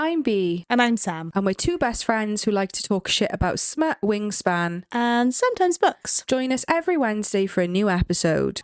I'm B. And I'm Sam. And we're two best friends who like to talk shit about smut, wingspan, and sometimes books. Join us every Wednesday for a new episode.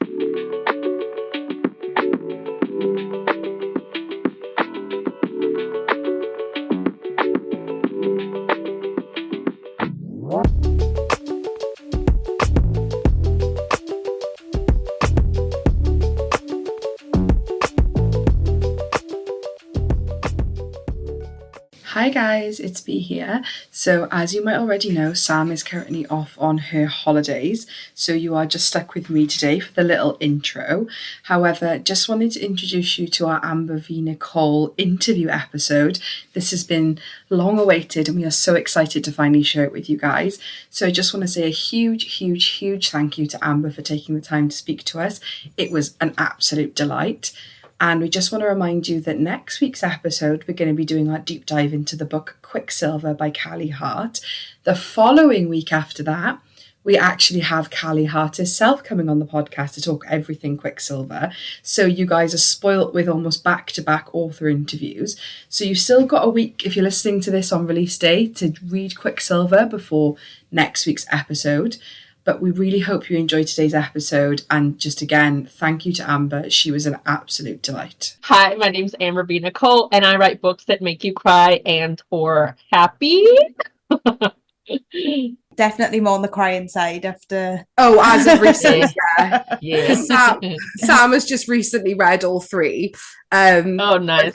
Hi guys, it's B here. So as you might already know, Sam is currently off on her holidays, so you are just stuck with me today for the little intro. However, just wanted to introduce you to our Amber V.Nicole interview episode. This has been long awaited and we are so excited to finally share it with you guys. So I just want to say a huge thank you to Amber for taking the time to speak to us. It was an absolute delight. And we just want to remind you that next week's episode, we're going to be doing our deep dive into the book Quicksilver by Callie Hart. The following week after that, we actually have Callie Hart herself coming on the podcast to talk everything Quicksilver. So you guys are spoilt with almost back-to-back author interviews. So you've still got a week, if you're listening to this on release day, to read Quicksilver before next week's episode. But we really hope you enjoyed today's episode. And just again, thank you to Amber. She was an absolute delight. Hi, my name's Amber V.Nicole, and I write books that make you cry and or happy. Definitely more on the crying side after... Oh, as of recently, yeah. Yeah. Sam has just recently read all three. Oh, nice.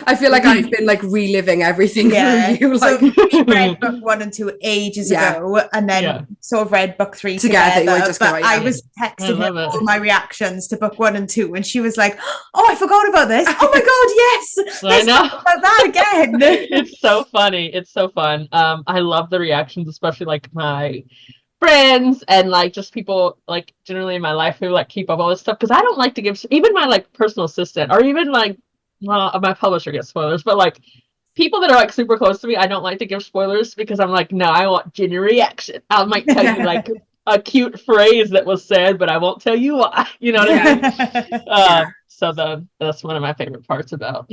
I feel like I've been like reliving everything through you. Like, so we read book 1 and 2 ages ago, and then sort of read book 3 together. But I was texting her all my reactions to book 1 and 2, and she was like, "Oh, I forgot about this. Oh my god, yes! I know about that again." It's so funny. It's so fun. I love the reactions, especially like my friends and like just people like generally in my life who like keep up all this stuff, because I don't like to give even my like personal assistant or even like my publisher gets spoilers, but like people that are like super close to me, I don't like to give spoilers because I'm like, no, I want genuine reaction. I might tell you like a cute phrase that was said, but I won't tell you why. You know what I mean? So that's one of my favorite parts about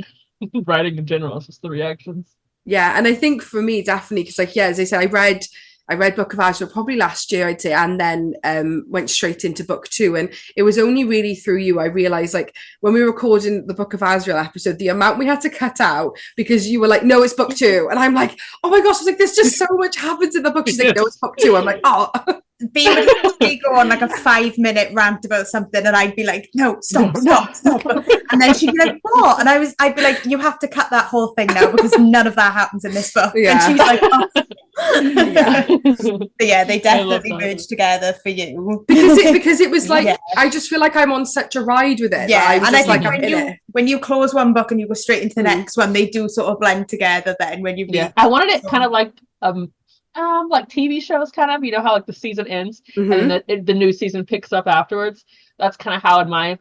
writing in general, is just the reactions. Yeah, and I think for me definitely, because like as I said, I read Book of Azrael probably last year, I'd say, and then went straight into book 2. And it was only really through you I realised, like, when we were recording the Book of Azrael episode, the amount we had to cut out because you were like, no, it's book 2. And I'm like, oh my gosh, I was like, there's just so much happens in the book. She's like, no, it's book 2. I'm like, oh. B would go on like a 5-minute rant about something, and I'd be like, no, stop. And then she'd be like, what? And I'd be like, you have to cut that whole thing now because none of that happens in this book. And she was like, oh. But they definitely merged together for you because it was like I just feel like I'm on such a ride with it. And I think when you close one book and you go straight into the next one, they do sort of blend together. Then when you I wanted it kind of like TV shows, kind of, you know how like the season ends and then the new season picks up afterwards. That's kind of how in my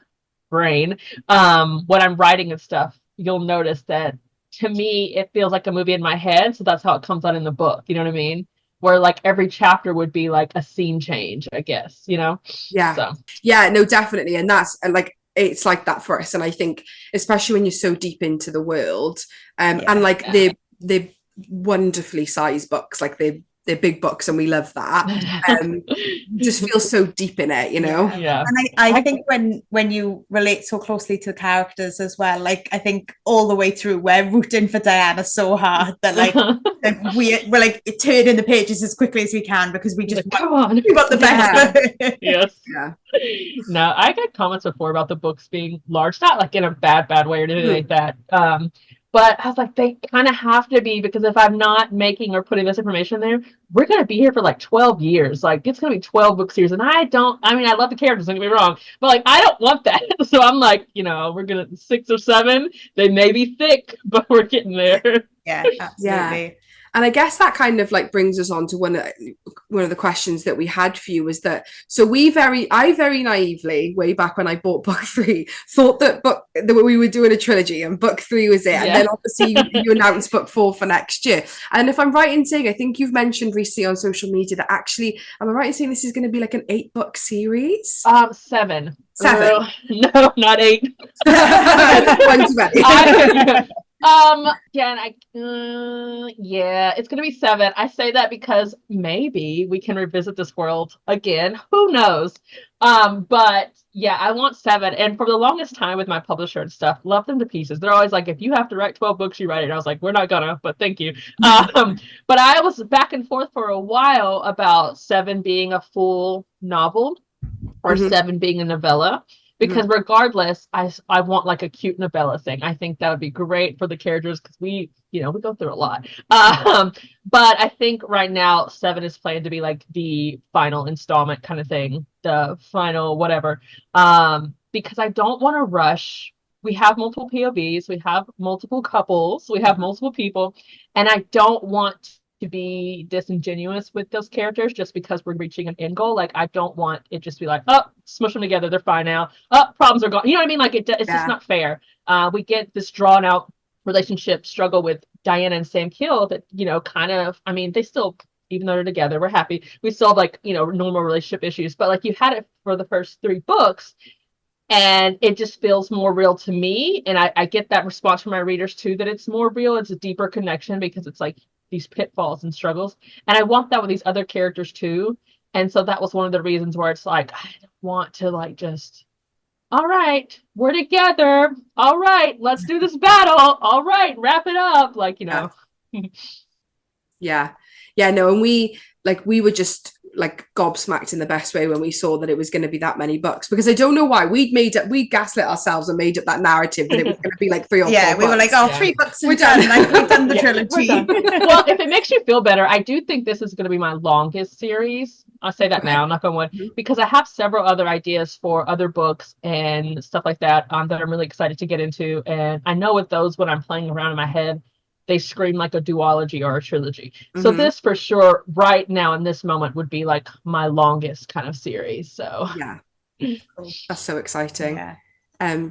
brain, when I'm writing and stuff, you'll notice that to me it feels like a movie in my head, so that's how it comes out in the book. You know what I mean? Where like every chapter would be like a scene change, I guess. You know? No, definitely, and that's like it's like that for us, and I think especially when you're so deep into the world, and like they're wonderfully sized books, like they're big books, and we love that. Just feel so deep in it, you know. And I think when you relate so closely to the characters as well, like I think all the way through we're rooting for Diana so hard that like we're like turning the pages as quickly as we can because we just want the best. Yes. No, I got comments before about the books being large, not like in a bad way or anything like that. But I was like, they kind of have to be, because if I'm not making or putting this information there, we're going to be here for like 12 years. Like, it's going to be 12 book series. And I love the characters, don't get me wrong. But like, I don't want that. So I'm like, we're going to 6 or 7. They may be thick, but we're getting there. Yeah, absolutely. And I guess that kind of like brings us on to one of the questions that we had for you was that, so I very naively, way back when I bought book 3, thought that we were doing a trilogy and book 3 was it. And then obviously you announced book 4 for next year. And if I'm right in saying, I think you've mentioned recently on social media that actually, am I right in saying this is going to be like an 8-book series? 7. 7? No, not 8. One too many. Yeah, it's gonna be 7. I say that because maybe we can revisit this world again. Who knows? But yeah, I want 7. And for the longest time with my publisher and stuff, love them to pieces. They're always like, if you have to write 12 books, you write it. And I was like, we're not gonna, but thank you. But I was back and forth for a while about 7 being a full novel or 7 being a novella. Because regardless, I want like a cute novella thing. I think that would be great for the characters because we go through a lot. But I think right now 7 is planned to be like the final installment kind of thing, the final whatever. Because I don't want to rush. We have multiple POVs, we have multiple couples, we have multiple people, and I don't want to be disingenuous with those characters just because we're reaching an end goal. Like, I don't want it just to be like, oh, smush them together, they're fine now. Oh, problems are gone. You know what I mean? Like, it's just not fair. We get this drawn out relationship struggle with Diana and Sam Kill that, kind of, I mean, they still, even though they're together, we're happy. We still have like, normal relationship issues, but like you had it for the first 3 books. And it just feels more real to me. And I get that response from my readers too, that it's more real. It's a deeper connection because it's like these pitfalls and struggles. And I want that with these other characters too. And so that was one of the reasons where it's like, I don't want to like just, all right, we're together. All right, let's do this battle. All right, wrap it up. Like, Yeah. No, and we were just like gobsmacked in the best way when we saw that it was going to be that many books, because I don't know why we gaslit ourselves and made up that narrative that it was going to be like 3 or 4 books. We were like, oh, yeah. 3 books we're done. Like, we've done the trilogy. Well, if it makes you feel better, I do think this is going to be my longest series. I'll say that now, knock on wood, because I have several other ideas for other books and stuff like that that I'm really excited to get into. And I know with those, when I'm playing around in my head, they scream like a duology or a trilogy. So this for sure right now in this moment would be like my longest kind of series. So yeah, that's so exciting. Yeah.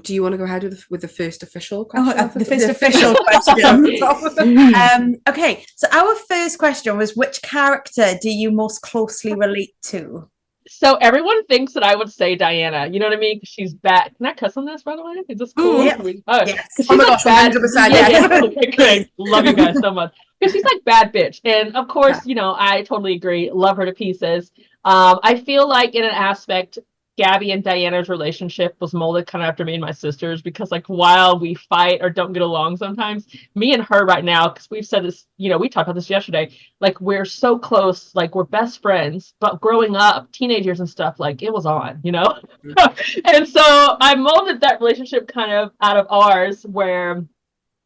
Do you want to go ahead with the first official question? The first official question. Okay, so our first question was, which character do you most closely relate to? So everyone thinks that I would say Diana. You know what I mean? She's bad. Can I cuss on this, by the way? Is this cool? Yeah. Yes. Oh my gosh, bad. 100%. Yeah. Okay, great. Love you guys so much. Because she's like bad bitch. And of course, I totally agree. Love her to pieces. I feel like in an aspect, Gabby and Diana's relationship was molded kind of after me and my sisters, because like while we fight or don't get along sometimes, me and her right now, because we've said this, we talked about this yesterday, like we're so close, like we're best friends, but growing up, teenagers and stuff, like it was on, And so I molded that relationship kind of out of ours, where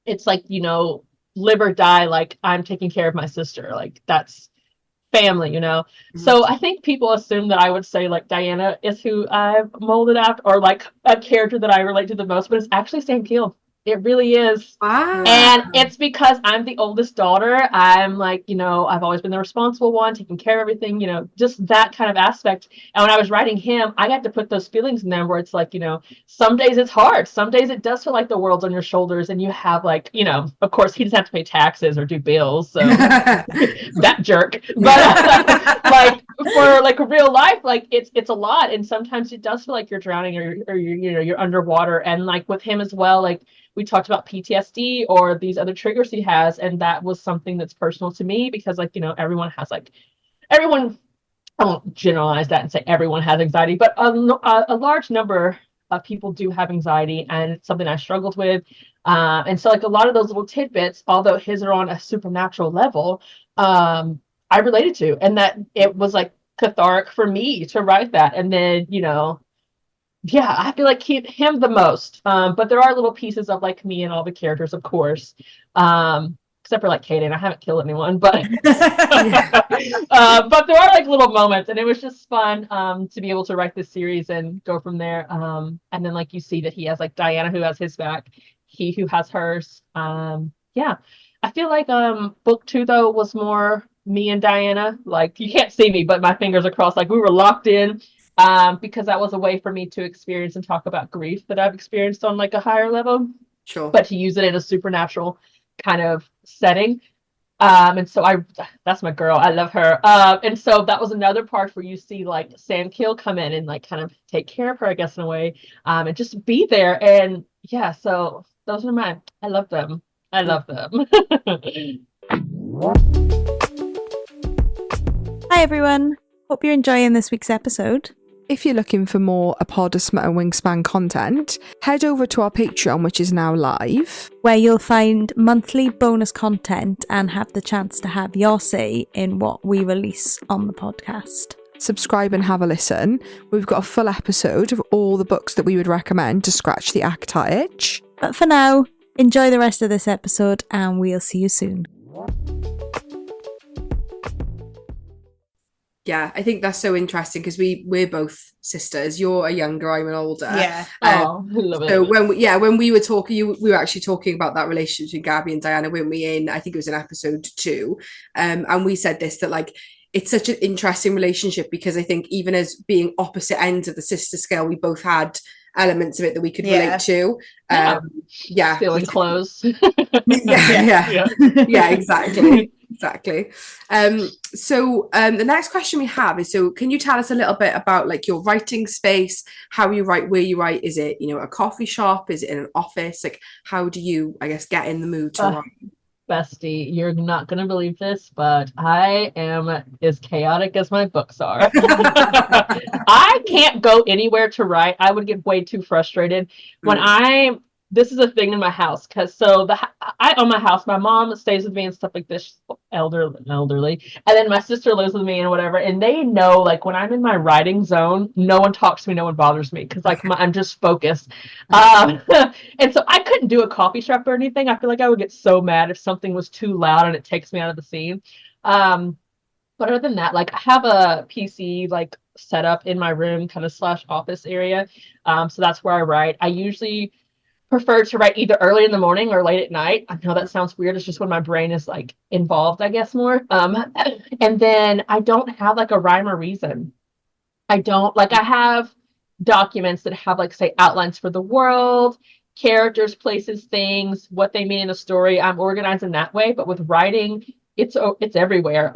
it's like, live or die, like I'm taking care of my sister, like that's family, So I think people assume that I would say like Diana is who I've molded after, or like a character that I relate to the most, but it's actually Sam Keel. It really is. Wow. And it's because I'm the oldest daughter. I'm like, I've always been the responsible one, taking care of everything, just that kind of aspect. And when I was writing him, I got to put those feelings in there where it's like, some days it's hard. Some days it does feel like the world's on your shoulders, and you have like, of course he doesn't have to pay taxes or do bills. So that jerk. But like for like real life, like it's a lot. And sometimes it does feel like you're drowning or you're underwater. And like with him as well, like we talked about PTSD or these other triggers he has, and that was something that's personal to me, because like everyone has everyone, I won't generalize that and say everyone has anxiety, but a large number of people do have anxiety, and it's something I struggled with, and so like a lot of those little tidbits, although his are on a supernatural level, I related to, and that it was like cathartic for me to write that. And then yeah, I feel like him the most. But there are little pieces of like me and all the characters, of course. Except for like Kaden. I haven't killed anyone, but but there are like little moments, and it was just fun to be able to write this series and go from there. And then like you see that he has like Diana who has his back, he who has hers. Yeah. I feel like book 2 though was more me and Diana. Like you can't see me, but my fingers are crossed. Like we were locked in. Because that was a way for me to experience and talk about grief that I've experienced on like a higher level. Sure. But to use it in a supernatural kind of setting. And so that's my girl. I love her. And so that was another part where you see like Sam Keel come in and like kind of take care of her, I guess, in a way, and just be there. And yeah, so those are I love them. I love them. Hi everyone. Hope you're enjoying this week's episode. If you're looking for more A Pod of Smut and Wingspan content, head over to our Patreon, which is now live, where you'll find monthly bonus content and have the chance to have your say in what we release on the podcast. Subscribe and have a listen. We've got a full episode of all the books that we would recommend to scratch the ACTA itch. But for now, enjoy the rest of this episode and we'll see you soon. Yeah, I think that's so interesting because we're both sisters. You're a younger, I'm an older. Yeah. I love it. So when we were talking, we were actually talking about that relationship between Gabby and Diana, weren't we? I think it was in episode 2, and we said this, that like it's such an interesting relationship because I think even as being opposite ends of the sister scale, we both had elements of it that we could relate to. Stealing clothes. yeah, exactly. So the next question we have is, so can you tell us a little bit about like your writing space, how you write, where you write? Is it, a coffee shop? Is it in an office? Like, how do you, I guess, get in the mood to write? Bestie, you're not going to believe this, but I am as chaotic as my books are. I can't go anywhere to write. I would get way too frustrated when this is a thing in my house, because I own my house. My mom stays with me and stuff like this. She's elderly, and then my sister lives with me and whatever. And they know, like, when I'm in my writing zone, no one talks to me, no one bothers me, because like I'm just focused. And so I couldn't do a coffee shop or anything. I feel like I would get so mad if something was too loud and it takes me out of the scene. But other than that, like I have a PC like set up in my room, kind of / office area. So that's where I write. I usually prefer to write either early in the morning or late at night. I know that sounds weird. It's just when my brain is like involved, I guess, more. And then I don't have like a rhyme or reason. I have documents that have like, say, outlines for the world, characters, places, things, what they mean in the story. I'm organized in that way, but with writing, it's everywhere.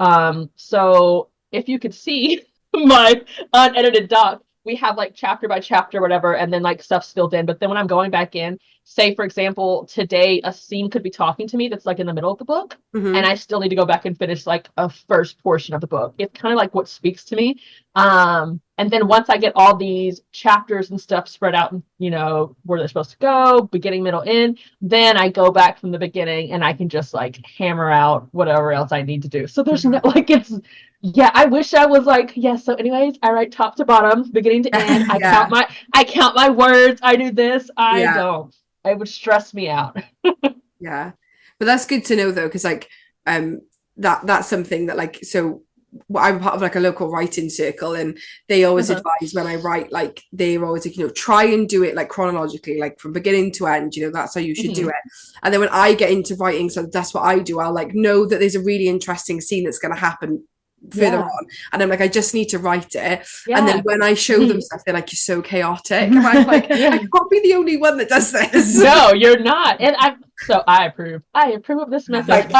So if you could see my unedited doc, we have like chapter by chapter, whatever, and then like stuff's filled in. But then when I'm going back in, say, for example, today a scene could be talking to me that's like in the middle of the book, and I still need to go back and finish like a first portion of the book. It's kind of like what speaks to me. And then once I get all these chapters and stuff spread out, where they're supposed to go, beginning, middle, end, then I go back from the beginning and I can just like hammer out whatever else I need to do. So there's no like I wish I was like, so anyways, I write top to bottom, beginning to end. I count my words. I do this. I don't. It would stress me out. Yeah. But that's good to know though, because like that's something that like, so I'm part of like a local writing circle, and they always advise when I write, like they're always like, try and do it like chronologically, like from beginning to end, that's how you should do it. And then when I get into writing, so that's what I do, I'll like know that there's a really interesting scene that's going to happen further on, and I'm like, I just need to write it. And then when I show them stuff, they're like, you're so chaotic, and I'm like, I can't be the only one that does this. No, you're not. And I approve of this message.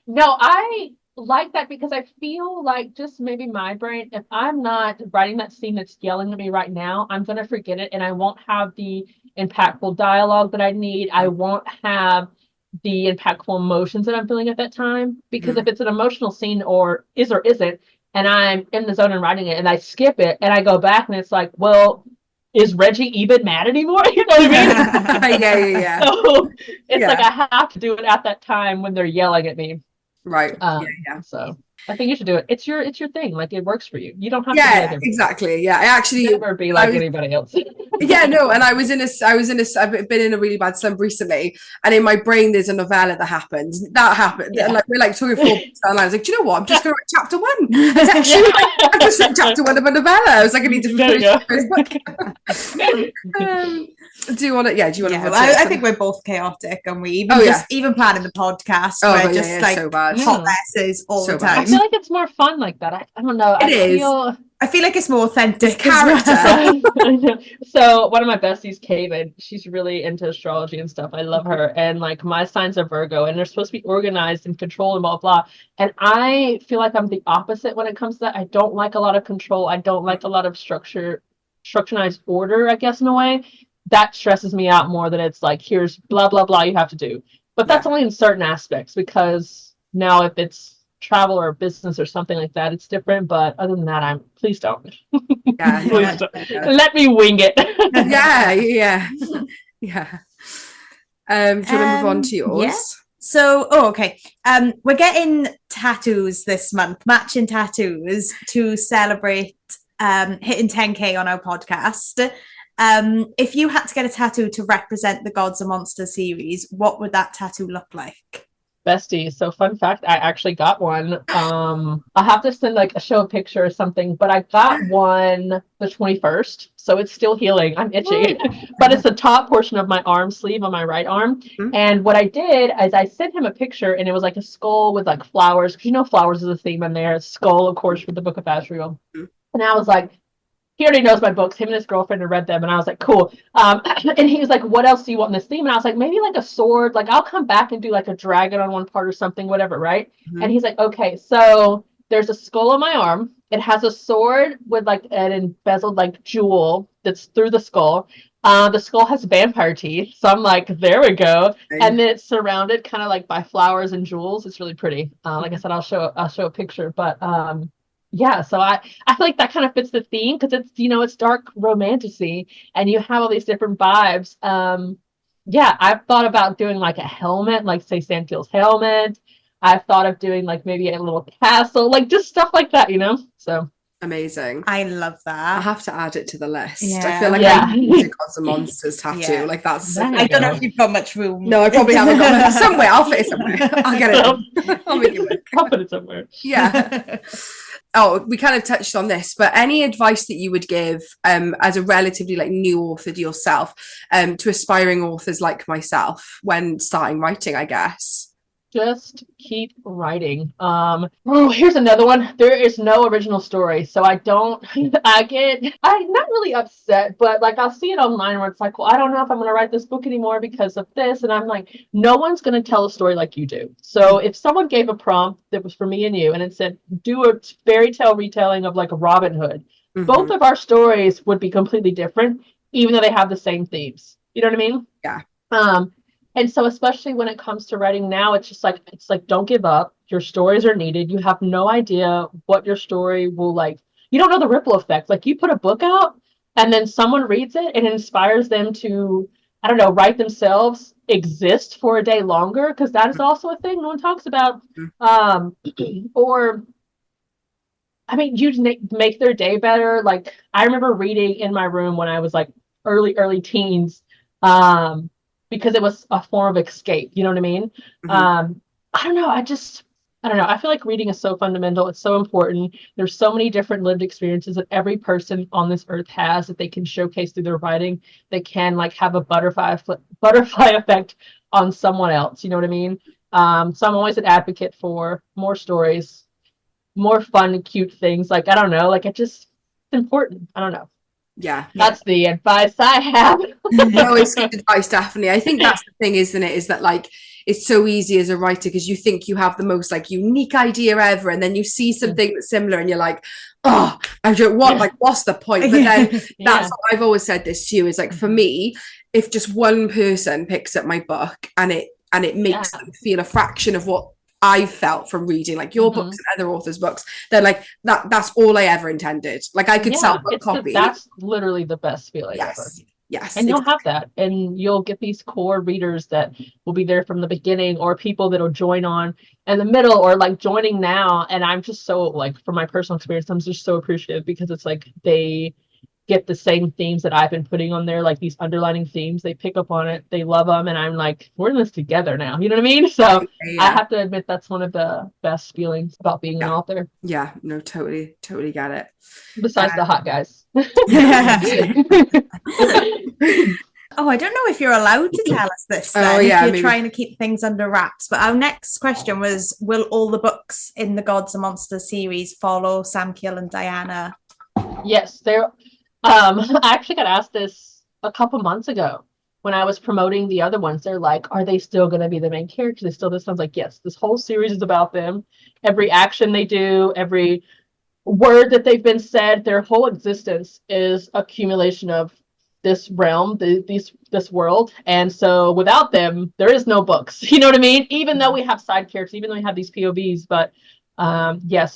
No, I like that, because I feel like, just maybe my brain, if I'm not writing that scene that's yelling at me right now, I'm gonna forget it, and I won't have the impactful dialogue that I need. I won't have the impactful emotions that I'm feeling at that time, because if it's an emotional scene or isn't, and I'm in the zone and writing it and I skip it and I go back and it's like, well, is Reggie even mad anymore? You know what I mean? Yeah. So it's like I have to do it at that time when they're yelling at me. Right. So I think you should do it. It's your thing. Like, it works for you. You don't have to be like exactly. Yeah. I actually never be like anybody else. And I've been in a really bad slump recently, and in my brain there's a novella that happened, and like we're like 2 or 4 books down. I was like, do you know what? I'm just gonna write chapter 1. It's actually I just wrote chapter 1 of a novella. I was like, I need to finish the first book. Do you want to? I think we're both chaotic, and we even even planning the podcast. We're just like so bad. hot messes all the time. I feel like it's more fun like that. I don't know. I feel like it's more authentic character. So one of my besties, Kaven, she's really into astrology and stuff. I love her. And like, my signs are Virgo, and they're supposed to be organized and controlled and blah, blah. And I feel like I'm the opposite when it comes to that. I don't like a lot of control. I don't like a lot of structurized order, I guess, in a way. That stresses me out more than it's like, here's blah, blah, blah you have to do. But that's only in certain aspects, because now if it's travel or business or something like that, it's different. But other than that, please don't. Yeah, Please don't. Let me wing it. yeah. Do you want to move on to yours? Yeah. So, okay. We're getting tattoos this month, matching tattoos to celebrate hitting 10K on our podcast. If you had to get a tattoo to represent the Gods and Monsters series, what would that tattoo look like? Bestie, so fun fact, I actually got one. I have to send like show a picture or something, but I got one the 21st, so it's still healing. I'm itchy, but it's the top portion of my arm sleeve on my right arm. And what I did is I sent him a picture, and it was like a skull with like flowers, because you know flowers is a theme in there. Skull, of course, with the Book of Asriel. And I was like, he already knows my books. Him and his girlfriend had read them, and I was like, cool. And he was like, what else do you want in this theme? And I was like, maybe like a sword. Like, I'll come back and do like a dragon on one part or something, whatever, right? And he's like, okay, so there's a skull on my arm. It has a sword with like an embezzled like jewel that's through the skull. The skull has vampire teeth. So I'm like, there we go. And then it's surrounded kind of like by flowers and jewels. It's really pretty. Like I said, I'll show a picture, but yeah, so I feel like that kind of fits the theme, because it's, you know, it's dark romantasy and you have all these different vibes. Yeah, I've thought about doing like a helmet, like say Sandfield's helmet. I've thought of doing like maybe a little castle, like just stuff like that, you know? So amazing. I love that. I have to add it to the list. Yeah. I feel like I need a Gods and Monsters tattoo. Yeah. Like that's. I don't know if you've got much room. No, I probably haven't got it somewhere. I'll fit it somewhere. I'll get it. I'll make it work. I'll put it somewhere. Yeah. Oh, we kind of touched on this, but any advice that you would give as a relatively like new author to yourself, to aspiring authors like myself when starting writing, I guess? Just keep writing. Here's another one. There is no original story, so I'm not really upset, but like I'll see it online where it's like, well, I don't know if I'm gonna write this book anymore because of this, and I'm like, no one's gonna tell a story like you do. So if someone gave a prompt that was for me and you, and it said, do a fairy tale retelling of like a Robin Hood, both of our stories would be completely different, even though they have the same themes. You know what I mean? Yeah. And so especially when it comes to writing now, it's like, don't give up. Your stories are needed. You have no idea what your story will like. You don't know the ripple effect. Like you put a book out and then someone reads it and it inspires them to, I don't know, write themselves, exist for a day longer. Because that is also a thing no one talks about. Or, I mean, you make their day better. Like I remember reading in my room when I was like early teens. Because it was a form of escape, you know what I mean? I don't know. I don't know. I feel like reading is so fundamental. It's so important. There's so many different lived experiences that every person on this earth has that they can showcase through their writing. They can like have a butterfly effect on someone else. You know what I mean? So I'm always an advocate for more stories, more fun and cute things. Like, I don't know, like it's important. I don't know. Yeah, that's the advice I have. No, it's good advice, definitely. I think that's the thing, isn't it? Is that like it's so easy as a writer because you think you have the most like unique idea ever, and then you see something that's similar, and you're like, oh, I don't want like what's the point? But then that's what I've always said this to you is like for me, if just one person picks up my book and it makes them feel a fraction of what I've felt from reading like your books and other authors' books, then like that's all I ever intended. Like I could sell a copy. That's literally the best feeling ever. Yes. And you'll have that. And you'll get these core readers that will be there from the beginning, or people that'll join on in the middle, or like joining now. And I'm just so like, from my personal experience, I'm just so appreciative because it's like they get the same themes that I've been putting on there, like these underlining themes. They pick up on it, they love them, and I'm like, we're in this together now. You know what I mean? So I have to admit that's one of the best feelings about being an author. Yeah, no, totally get it. Besides the hot guys. Oh, I don't know if you're allowed to tell us this then, if you're trying to keep things under wraps. But our next question was, will all the books in the Gods and Monsters series follow Sam Keel and Diana? Yes, they're I actually got asked this a couple months ago when I was promoting the other ones. They're like, are they still going to be the main characters? They still this? I was like, yes, this whole series is about them. Every action they do, every word that they've been said, their whole existence is accumulation of this realm, this world. And so without them, there is no books. You know what I mean? Even though we have side characters, even though we have these POVs, but it's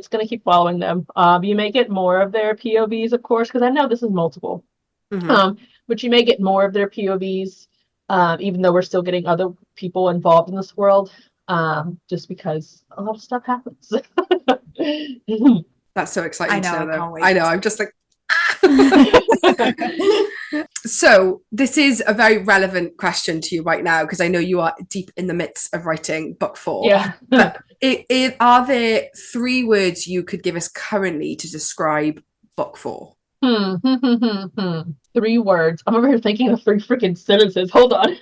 going to keep following them. You may get more of their POVs, of course, because I know this is multiple. But you may get more of their POVs, even though we're still getting other people involved in this world, just because a lot of stuff happens. That's so exciting. I know, to know, I can't wait. I know, I'm just like, So this is a very relevant question to you right now, because I know you are deep in the midst of writing book 4. Yeah. Are there 3 words you could give us currently to describe book 4? 3 words. I'm over here thinking of 3 freaking sentences. Hold on.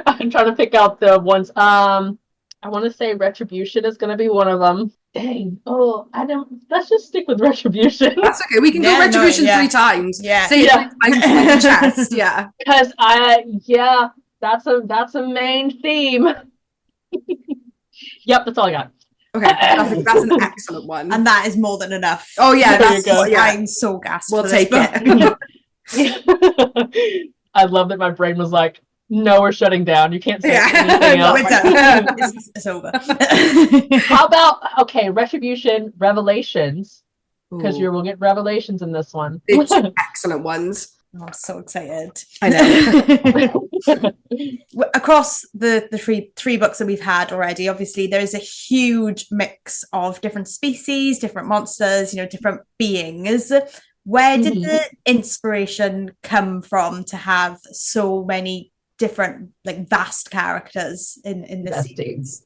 I'm trying to pick out the ones. I want to say retribution is going to be one of them. Dang. Oh, I don't. Let's just stick with retribution. That's okay. We can go retribution 3 times. Yeah. Say it 3 times in your chest. Yeah. Because that's a main theme. Yep, that's all I got. Okay, that's an excellent one. And that is more than enough. Oh yeah, there you go. Yeah. I'm so gassed. We'll take it. I love that my brain was like, no, we're shutting down. You can't say anything No, else. we're done. It's over. How about, retribution, revelations, because we'll get revelations in this one. It's excellent ones. Oh, I'm so excited. I know. Across the three books that we've had already, obviously there is a huge mix of different species, different monsters, different beings. Where did the inspiration come from to have so many different, vast characters in this series?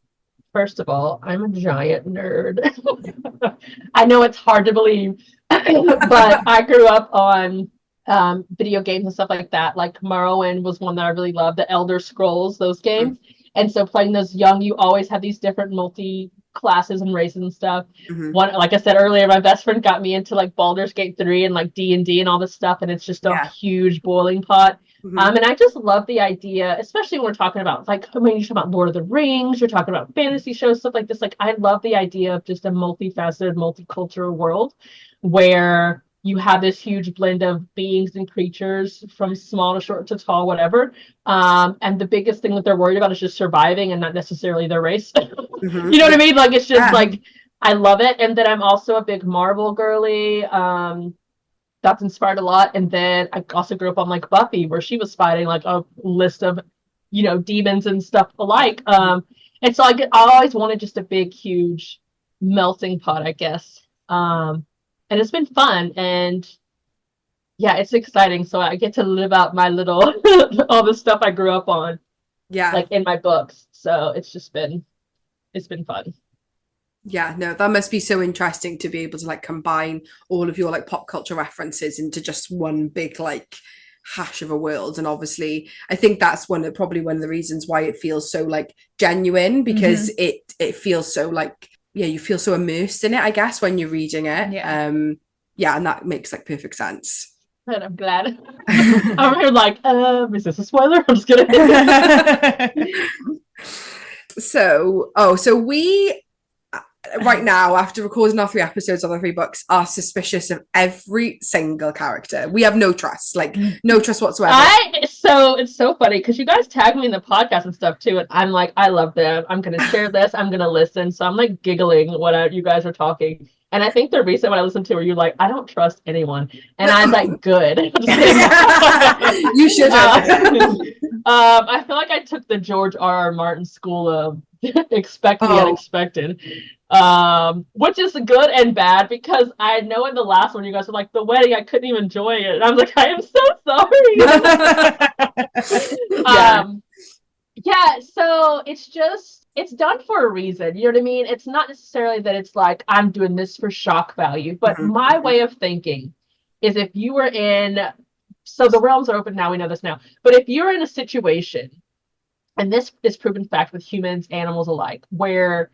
First of all, I'm a giant nerd. I know it's hard to believe, but I grew up on video games and stuff like that. Like Morrowind was one that I really loved, the Elder Scrolls, those games. And so playing those young, you always have these different multi classes and races and stuff. One, like I said earlier, my best friend got me into Baldur's Gate 3 and D&D and all this stuff, and it's just a huge boiling pot. And I just love the idea, especially when we're talking about when you talk about Lord of the Rings, you're talking about fantasy shows, stuff like this. I love the idea of just a multifaceted, multicultural world where you have this huge blend of beings and creatures from small to short to tall, whatever. And the biggest thing that they're worried about is just surviving and not necessarily their race. You know what I mean? It's just I love it. And then I'm also a big Marvel girly. That's inspired a lot. And then I also grew up on Buffy, where she was fighting a list of, demons and stuff alike. And so I always wanted just a big, huge melting pot, I guess. And it's been fun, and it's exciting. So I get to live out my little all the stuff I grew up on, in my books. So it's been fun. Yeah, no, that must be so interesting to be able to combine all of your pop culture references into just one big hash of a world. And obviously I think that's probably one of the reasons why it feels so genuine, because it feels so you feel so immersed in it, I guess, when you're reading it. And that makes perfect sense. And I'm glad. I'm here is this a spoiler? I'm just kidding. So we right now, after recording our 3 episodes of the 3 books, are suspicious of every single character. We have no trust, no trust whatsoever. So it's so funny because you guys tag me in the podcast and stuff too, and I'm I love them. I'm gonna share this. I'm gonna listen. So I'm giggling when you guys are talking. And I think the recent one I listened to where you're I don't trust anyone, and I'm good. You should. I feel I took the George R.R. Martin school of expect the unexpected, which is good and bad, because I know in the last one you guys were the wedding, I couldn't even enjoy it, and I was I am so sorry. So it's done for a reason, you know what I mean? It's not necessarily that it's I'm doing this for shock value, but my way of thinking is, if you were so the realms are open now, we know this now, but if you're in a situation, and this is proven fact with humans, animals alike, where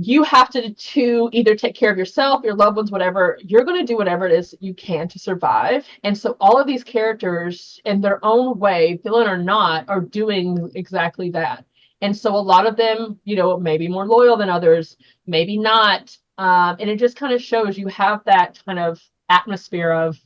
you have to either take care of yourself, your loved ones, whatever, you're going to do whatever it is you can to survive. And so all of these characters, in their own way, villain or not, are doing exactly that. And so a lot of them, maybe more loyal than others, maybe not. And it just kind of shows you have that kind of atmosphere of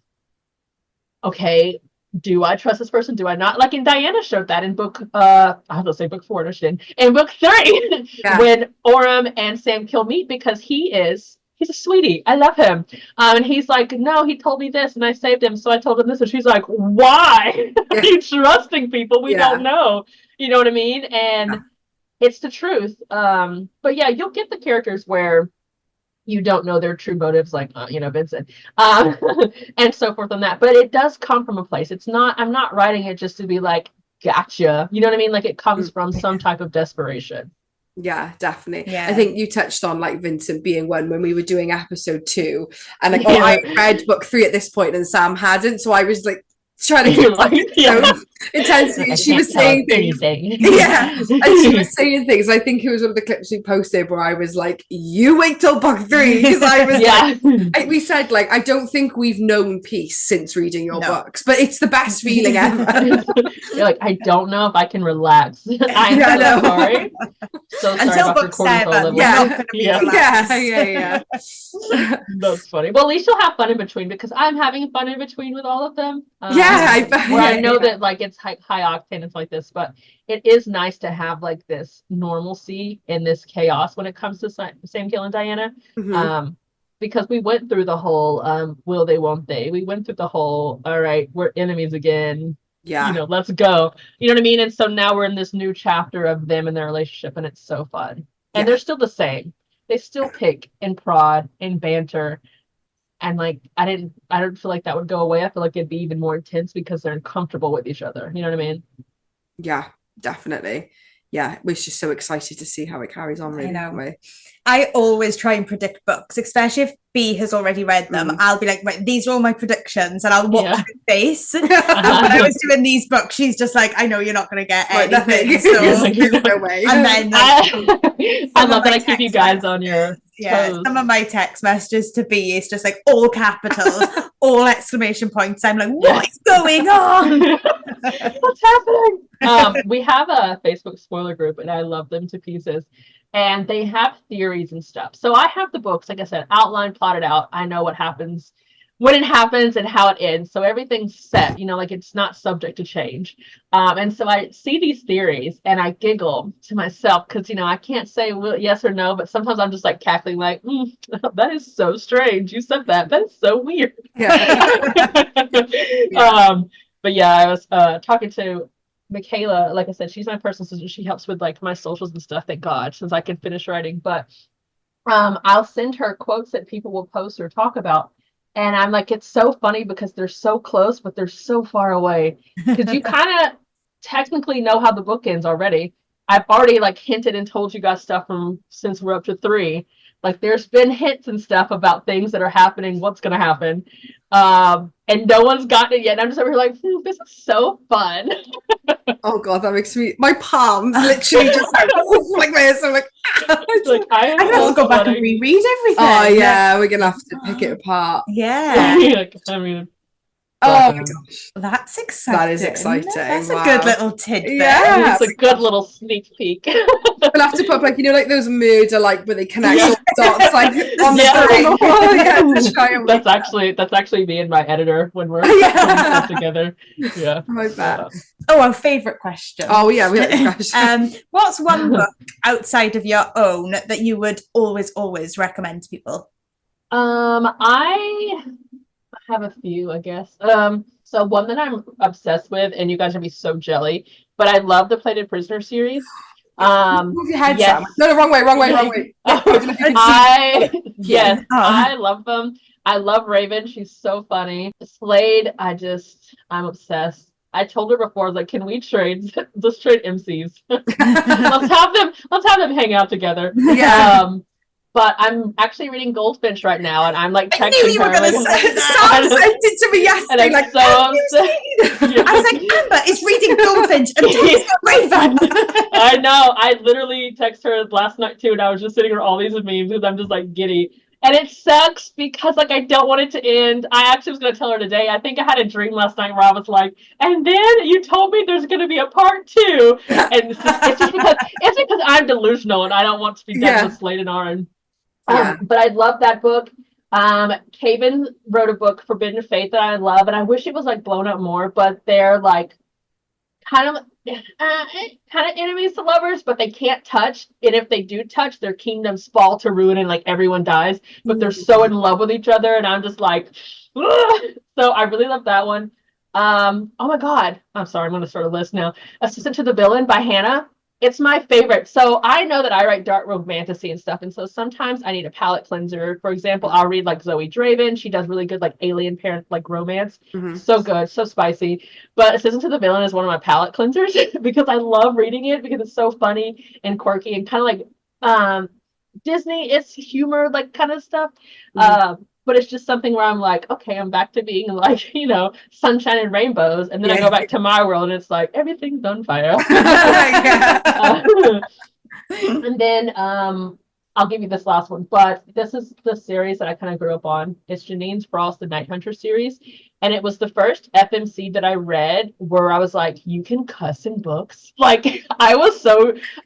okay, do I trust this person? Do I not? Like, and Diana showed that in book, I have to say book 4, no, she didn't. In book 3, when Orem and Sam Kill meet, because he's a sweetie. I love him. And he's like, no, he told me this and I saved him, so I told him this. And she's like, why are you trusting people we don't know? You know what I mean? And it's the truth. But yeah, you'll get the characters where you don't know their true motives, like Vincent, and so forth on that. But it does come from a place. It's not. I'm not writing it just to be like, gotcha. You know what I mean? Like, it comes from some type of desperation. Yeah, definitely. Yeah. I think you touched on like Vincent being one when we were doing episode 2, and like I read book 3 at this point and Sam hadn't, so I was like trying to get like so intensely, and she was saying things. And she was saying things. I think it was one of the clips we posted where I was like, you wait till book 3, because I was like, we said like, I don't think we've known peace since reading your books, but it's the best feeling ever. You're like, I don't know if I can relax. I'm so sorry. So sorry until about book 7. Yeah. That's funny. Well, at least you'll have fun in between, because I'm having fun in between with all of them. I know that like it's high octane and like this, but it is nice to have like this normalcy in this chaos when it comes to Sam, Kill, and Diana. Because we went through the whole will they, won't they? We went through the whole, all right, we're enemies again. Let's go. You know what I mean? And so now we're in this new chapter of them and their relationship, and it's so fun. And they're still the same. They still pick and prod and banter. And like, I don't feel like that would go away. I feel like it'd be even more intense because they're uncomfortable with each other. You know what I mean? Yeah, definitely. Yeah, we're just so excited to see how it carries on. Really, I know. I always try and predict books, especially if B has already read them. I'll be like, right, these are all my predictions, and I'll watch her face. And when I was doing these books, she's just like, I know you're not going to get anything. So and then I love that I keep you guys on your toes. Some of my text messages to B is just like all capitals, all exclamation points. I'm like, what is going on? What's happening? We have a Facebook spoiler group, and I love them to pieces. And they have theories and stuff. So I have the books, like I said, outlined, plotted out. I know what happens, when it happens, and how it ends. So everything's set, like it's not subject to change. And so I see these theories and I giggle to myself because, I can't say yes or no, but sometimes I'm just like cackling, like, that is so strange. You said that. That is so weird. But yeah, I was talking to Michaela. Like I said, she's my personal assistant. She helps with like my socials and stuff, thank God, since I can finish writing. But I'll send her quotes that people will post or talk about, and I'm like, it's so funny because they're so close but they're so far away, because you kind of technically know how the book ends already. I've already like hinted and told you guys stuff from since we're up to 3. Like, there's been hints and stuff about things that are happening, what's going to happen. And no one's gotten it yet. And I'm just over here like, this is so fun. Oh, God, that makes me... My palms literally just like this. I'm like... I have to go back and reread everything. Oh, yeah, we're going to have to pick it apart. Yeah. I mean... Oh my gosh. That's exciting. That is exciting. That's a good little tidbit. Yeah. It's a good little sneak peek. We'll have to put like, like those murder, like where they connect all the dots like on the screen. That's actually me and my editor when we're putting stuff together. Yeah. Like that. Our favourite question. Oh yeah, we had a question. What's one book outside of your own that you would always recommend to people? I have a few, I guess. So one that I'm obsessed with, and you guys are gonna be so jelly, but I love the Plated Prisoner series. Move your head, Sam. No, wrong way. I love them. I love Raven. She's so funny. Slade, I'm obsessed. I told her before, I was like, can we trade? Let's trade MCs. let's have them hang out together. Yeah. But I'm actually reading Goldfinch right now, and I'm like texting her. I knew you were going to say that. Sam sent it to me yesterday. And I'm so upset. I was like, Amber is reading Goldfinch and she's got Raven. I know. I literally texted her last night too, and I was just sitting her all these memes because I'm just like giddy. And it sucks because like I don't want it to end. I actually was going to tell her today. I think I had a dream last night where I was like, and then you told me there's going to be a part 2. And it's just because I'm delusional and I don't want to be done with Slade and Aaron. But I love that book. Caven wrote a book, Forbidden Fate, that I love, and I wish it was like blown up more, but they're like kind of enemies to lovers, but they can't touch, and if they do touch, their kingdoms fall to ruin and like everyone dies, but they're so in love with each other, and I'm just like, ugh! So I really love that one. Oh my god, I'm sorry, I'm gonna start a list now. Assistant to the Villain by Hannah. It's my favorite. So I know that I write dark romantasy and stuff, and so sometimes I need a palate cleanser. For example, I'll read like Zoe Draven. She does really good like alien parent like romance. So good, so spicy. But Assistant to the Villain is one of my palate cleansers because I love reading it because it's so funny and quirky and kind of like Disney. It's humor like kind of stuff. But it's just something where I'm like, okay, I'm back to being like, you know, sunshine and rainbows. And then I go back to my world and it's like, everything's on fire. And then I'll give you this last one. But this is the series that I kind of grew up on. It's Janine's Frost, the Night Hunter series. And it was the first FMC that I read where I was like, you can cuss in books. Like, I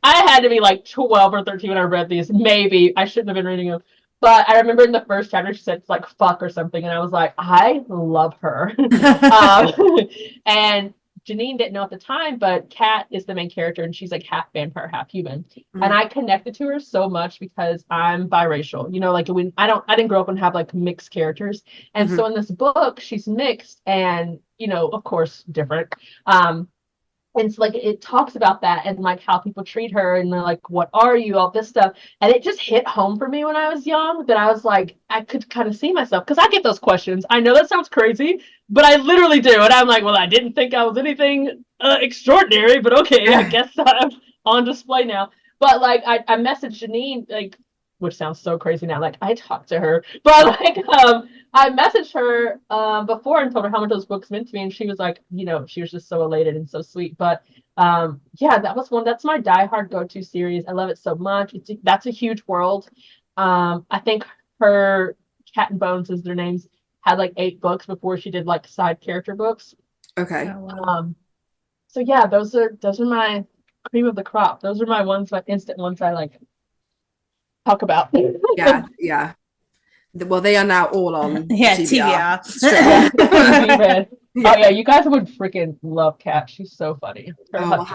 had to be like 12 or 13 when I read these. Maybe. I shouldn't have been reading them. But I remember in the first chapter, she said like fuck or something. And I was like, I love her. And Janine didn't know at the time, but Kat is the main character and she's like half vampire, half human. And I connected to her so much because I'm biracial. You know, like when I didn't grow up and have like mixed characters. And so in this book, she's mixed and, you know, of course, different. And so, like, it talks about that and, like, how people treat her and they're like, what are you? All this stuff. And it just hit home for me when I was young that I was like, I could kind of see myself. Because I get those questions. I know that sounds crazy, but I literally do. And I'm like, well, I didn't think I was anything extraordinary, but okay, I guess I'm on display now. But, like, I messaged Janine, like, which sounds so crazy now. Like, I talked to her. But, like, I messaged her before and told her how much those books meant to me. And she was like, you know, she was just so elated and so sweet. But, yeah, that was one. That's my diehard go-to series. I love it so much. That's a huge world. I think her Cat and Bones is their names. Had, like, 8 books before she did, like, side character books. Okay. Oh, wow. So, yeah, those are my cream of the crop. Those are my ones, like, instant ones I, like, talk about. Yeah. Well, they are now all on TBR. TBR. Oh yeah, you guys would freaking love Kat. She's so funny. We'll have to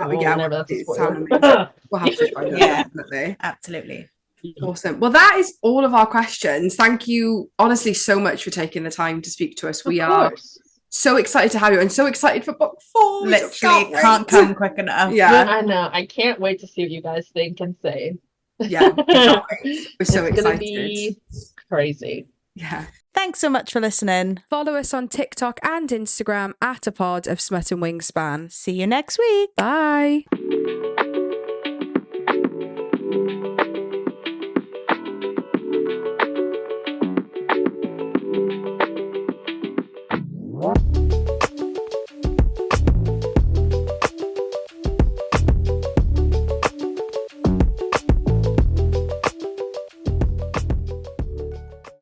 try that, definitely. Absolutely. Awesome. Well, that is all of our questions. Thank you, honestly, so much for taking the time to speak to us. We are so excited to have you and so excited for book 4. Literally can't come quick enough. Yeah, I know. I can't wait to see what you guys think and say. Yeah, we're so excited. It's gonna be crazy. Yeah. Thanks so much for listening. Follow us on TikTok and Instagram at A Pod of Smut and Wingspan. See you next week. Bye.